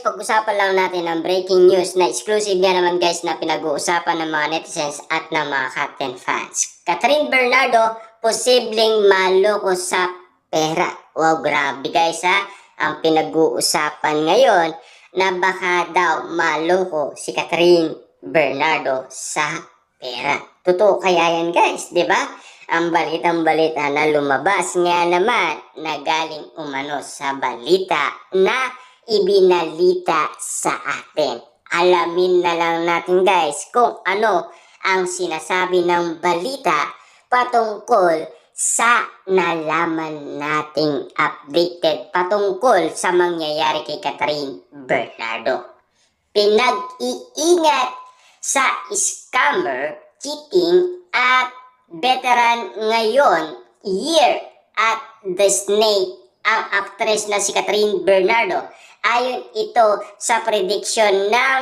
guys, pag-usapan lang natin ang breaking news na exclusive nga naman guys na pinag-uusapan ng mga netizens at ng mga Captain fans. Catherine Bernardo, posibleng maloko sa pera. Wow, grabe guys ha. Ang pinag-uusapan ngayon na baka daw maloko si Catherine Bernardo sa pera. Totoo kaya yan guys, di ba? Ang balitang-balita na lumabas nga naman na galing umano sa balita na ibinalita sa atin. Alamin na lang natin guys kung ano ang sinasabi ng balita patungkol sa nalaman nating updated patungkol sa mangyayari kay Catherine Bernardo. Pinag-iingat sa scammer, cheating at veteran ngayon, year at the snake ang actress na si Catherine Bernardo. Ayon ito sa prediction ng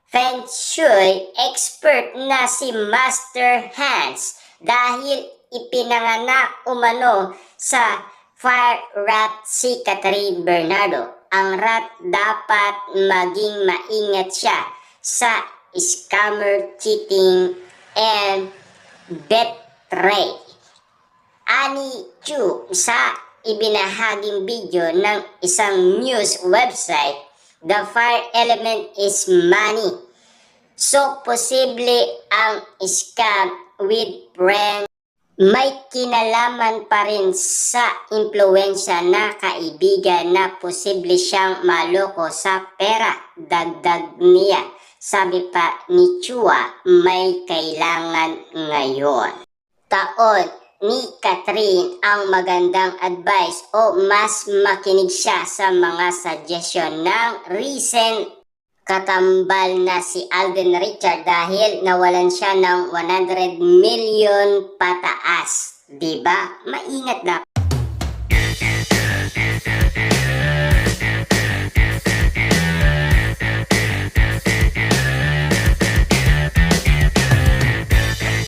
Feng Shui expert na si Master Hans dahil ipinanganak umano sa fire rat si Catherine Bernardo. Ang rat dapat maging maingat siya sa scammer, cheating, and betray. Ani Chu sa ibinahaging video ng isang news website, the fire element is money. So, posible ang scam with friends may kinalaman pa rin sa impluensya na kaibigan na posible siyang maloko sa pera. Dagdag niya. Sabi pa ni Chua, may kailangan ngayon. Taon ni Catherine ang magandang advice o mas makinig siya sa mga suggestion ng recent katambal na si Alden Richard dahil nawalan siya ng 100 million pataas. Diba? Maingat na.